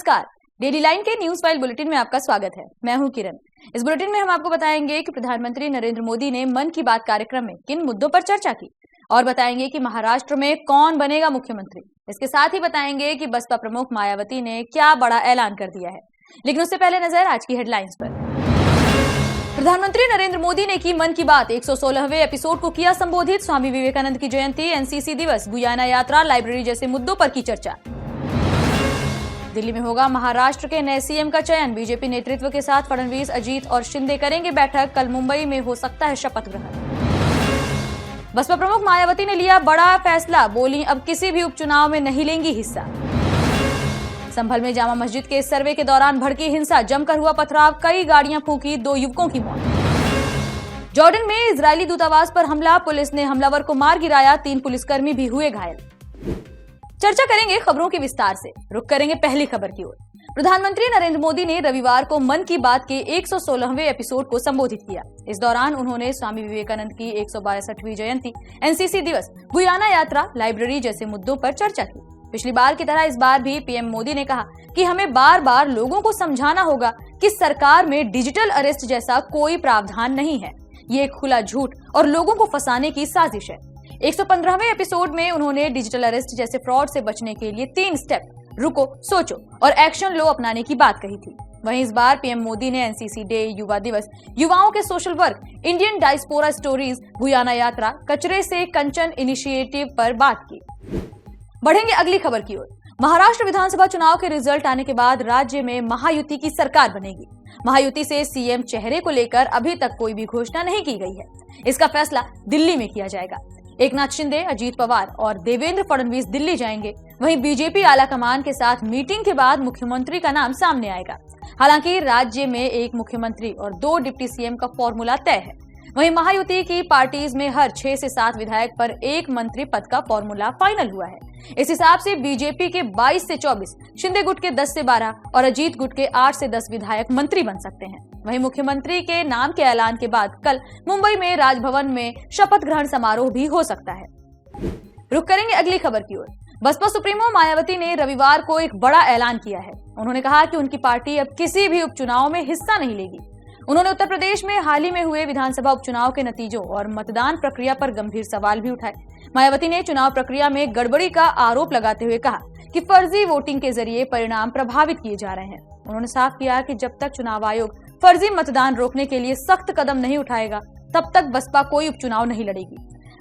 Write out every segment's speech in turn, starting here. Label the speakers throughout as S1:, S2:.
S1: नमस्कार, daily line के news file bulletin में आपका स्वागत है। मैं हूं किरण। इस बुलेटिन में हम आपको बताएंगे कि प्रधानमंत्री नरेंद्र मोदी ने मन की बात कार्यक्रम में किन मुद्दों पर चर्चा की और बताएंगे कि महाराष्ट्र में कौन बनेगा मुख्यमंत्री। इसके साथ ही बताएंगे कि बसपा प्रमुख मायावती ने क्या बड़ा ऐलान कर दिया है। लेकिन उससे पहले नजर आज की हेडलाइंस पर। प्रधानमंत्री नरेंद्र मोदी ने की मन की बात 116वें एपिसोड को किया संबोधित। स्वामी विवेकानंद की जयंती, एनसीसी दिवस, गुयाना यात्रा, लाइब्रेरी जैसे मुद्दों पर की चर्चा। दिल्ली में होगा महाराष्ट्र के नए सीएम का चयन। बीजेपी नेतृत्व के साथ फडणवीस, अजीत और शिंदे करेंगे बैठक। कल मुंबई में हो सकता है शपथ ग्रहण। बसपा प्रमुख मायावती ने लिया बड़ा फैसला, बोली अब किसी भी उपचुनाव में नहीं लेंगी हिस्सा। संभल में जामा मस्जिद के सर्वे के दौरान भड़की हिंसा, जमकर हुआ पथराव, कई गाड़ियां फूंकी, 2 युवकों की मौत। जॉर्डन में इजरायली दूतावास पर हमला, पुलिस ने हमलावर को मार गिराया, 3 पुलिसकर्मी भी हुए घायल। चर्चा करेंगे खबरों के विस्तार से। रुक करेंगे पहली खबर की ओर। प्रधानमंत्री नरेंद्र मोदी ने रविवार को मन की बात के 116वें एपिसोड को संबोधित किया। इस दौरान उन्होंने स्वामी विवेकानंद की 162वीं जयंती, एनसीसी दिवस, गुयाना यात्रा, लाइब्रेरी जैसे मुद्दों पर चर्चा की। पिछली बार की तरह इस बार भी पीएम मोदी ने कहा कि हमें बार बार लोगों को समझाना होगा कि सरकार में डिजिटल अरेस्ट जैसा कोई प्रावधान नहीं है। ये एक खुला झूठ और लोगों को फंसाने की साजिश है। 115वें एपिसोड में उन्होंने डिजिटल अरेस्ट जैसे फ्रॉड से बचने के लिए 3 स्टेप, रुको, सोचो और एक्शन लो अपनाने की बात कही थी। वहीं इस बार पीएम मोदी ने एनसीसी डे, युवा दिवस, युवाओं के social work, Indian diaspora stories, Guyana यात्रा, कचरे से कंचन इनिशिएटिव पर बात की। बढ़ेंगे अगली खबर की ओर। महाराष्ट्र विधानसभा चुनाव के रिजल्ट आने के बाद राज्य में महायुति की सरकार बनेगी। महायुति से सीएम चेहरे को लेकर अभी तक कोई भी घोषणा नहीं की गई है। इसका फैसला दिल्ली में किया जाएगा। एकनाथ शिंदे, अजीत पवार और देवेंद्र फडणवीस दिल्ली जाएंगे। वहीं बीजेपी आला कमान के साथ मीटिंग के बाद मुख्यमंत्री का नाम सामने आएगा। हालांकि राज्य में 1 मुख्यमंत्री और 2 डिप्टी सीएम का फॉर्मूला तय है। वहीं महायुति की पार्टीज में हर 6 से 7 विधायक पर 1 मंत्री पद का फॉर्मूला फाइनल हुआ है। इस हिसाब से बीजेपी के 22 से 24, शिंदे गुट के 10 से 12 और अजीत गुट के 8 से 10 विधायक मंत्री बन सकते हैं। वहीं मुख्यमंत्री के नाम के ऐलान के बाद कल मुंबई में राजभवन में शपथ ग्रहण समारोह भी हो सकता है। रुक करेंगे अगली खबर की ओर। बसपा सुप्रीमो मायावती ने रविवार को एक बड़ा ऐलान किया है। उन्होंने कहा कि उनकी पार्टी अब किसी भी उपचुनाव में हिस्सा नहीं लेगी। उन्होंने उत्तर प्रदेश में हाल ही में हुए विधानसभा उपचुनाव के नतीजों और मतदान प्रक्रिया पर गंभीर सवाल भी उठाए। मायावती ने चुनाव प्रक्रिया में गड़बड़ी का आरोप लगाते हुए कहा कि फर्जी वोटिंग के जरिए परिणाम प्रभावित किए जा रहे हैं। उन्होंने साफ किया कि जब तक चुनाव आयोग फर्जी मतदान रोकने के लिए सख्त कदम नहीं उठाएगा, तब तक बसपा कोई उपचुनाव नहीं लड़ेगी।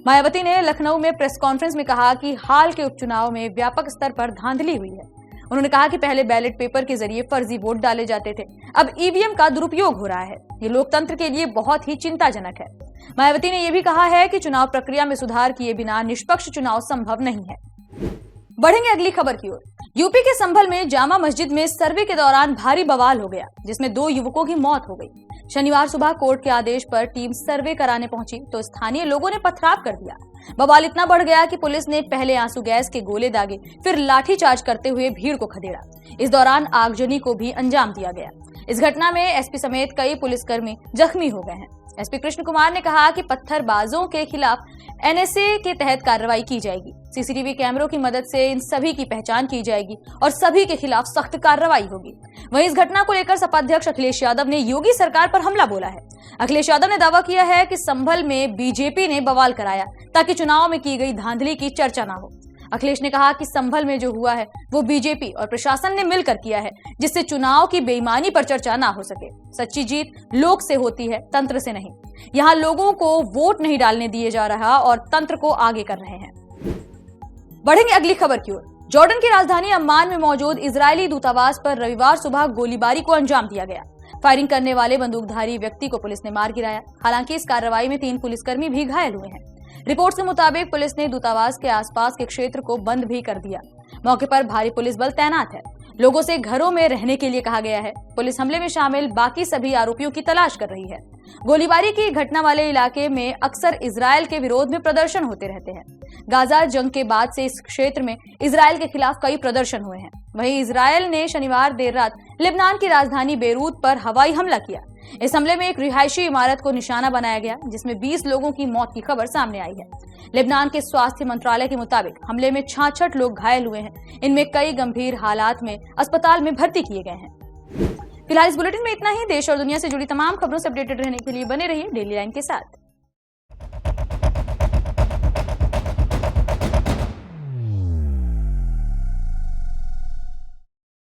S1: मायावती ने लखनऊ में प्रेस कॉन्फ्रेंस में कहा कि हाल के उपचुनाव में व्यापक स्तर पर धांधली हुई है। उन्होंने कहा कि पहले बैलेट पेपर के जरिए फर्जी वोट डाले जाते थे, अब ईवीएम का दुरुपयोग हो रहा है। ये लोकतंत्र के लिए बहुत ही चिंताजनक है। मायावती ने यह भी कहा है कि चुनाव प्रक्रिया में सुधार किए बिना निष्पक्ष चुनाव संभव नहीं है। बढ़ेंगे अगली खबर की ओर। यूपी के संभल में जामा मस्जिद में सर्वे के दौरान भारी बवाल हो गया, जिसमें 2 युवकों की मौत हो गई। शनिवार सुबह कोर्ट के आदेश पर टीम सर्वे कराने पहुंची तो स्थानीय लोगों ने पथराव कर दिया। बवाल इतना बढ़ गया कि पुलिस ने पहले आंसू गैस के गोले दागे, फिर लाठीचार्ज करते हुए भीड़ को खदेड़ा। इस दौरान आगजनी को भी अंजाम दिया गया। इस घटना में एसपी समेत कई पुलिसकर्मी जख्मी हो गए हैं। एसपी कृष्ण कुमार ने कहा कि पत्थरबाजों के खिलाफ एनएसए के तहत कार्रवाई की जाएगी। सीसीटीवी कैमरों की मदद से इन सभी की पहचान की जाएगी और सभी के खिलाफ सख्त कार्रवाई होगी। वहीं इस घटना को लेकर सपा अध्यक्ष अखिलेश यादव ने योगी सरकार पर हमला बोला है। अखिलेश यादव ने दावा किया है कि संभल में बीजेपी ने बवाल कराया ताकि चुनाव में की गई धांधली की चर्चा न हो। अखिलेश ने कहा कि संभल में जो हुआ है वो बीजेपी और प्रशासन ने मिलकर किया है, जिससे चुनाव की बेईमानी पर चर्चा ना हो सके। सच्ची जीत लोक से होती है, तंत्र से नहीं। यहाँ लोगों को वोट नहीं डालने दिए जा रहा और तंत्र को आगे कर रहे हैं। बढ़ेंगे अगली खबर की ओर। जॉर्डन की राजधानी अम्मान में मौजूद इजरायली दूतावास पर रविवार सुबह गोलीबारी को अंजाम दिया गया। फायरिंग करने वाले बंदूकधारी व्यक्ति को पुलिस ने मार गिराया। हालांकि इस कार्रवाई में 3 पुलिसकर्मी भी घायल हुए हैं। रिपोर्ट के मुताबिक पुलिस ने दूतावास के आसपास के क्षेत्र को बंद भी कर दिया। मौके पर भारी पुलिस बल तैनात है। लोगों से घरों में रहने के लिए कहा गया है। पुलिस हमले में शामिल बाकी सभी आरोपियों की तलाश कर रही है। गोलीबारी की घटना वाले इलाके में अक्सर इजरायल के विरोध में प्रदर्शन होते रहते हैं। गाजा जंग के बाद से इस क्षेत्र में इजरायल के खिलाफ कई प्रदर्शन हुए हैं। वहीं इजरायल ने शनिवार देर रात लेबनान की राजधानी बेरूत पर हवाई हमला किया। इस हमले में एक रिहायशी इमारत को निशाना बनाया गया, जिसमें 20 लोगों की मौत की खबर सामने आई है। लेबनान के स्वास्थ्य मंत्रालय के मुताबिक हमले में 66 लोग घायल हुए हैं। इनमें कई गंभीर हालात में अस्पताल में भर्ती किए गए हैं। फिलहाल इस बुलेटिन में इतना ही। देश और दुनिया से जुड़ी तमाम खबरों से अपडेटेड रहने के लिए बने रहिए डेली लाइन के साथ।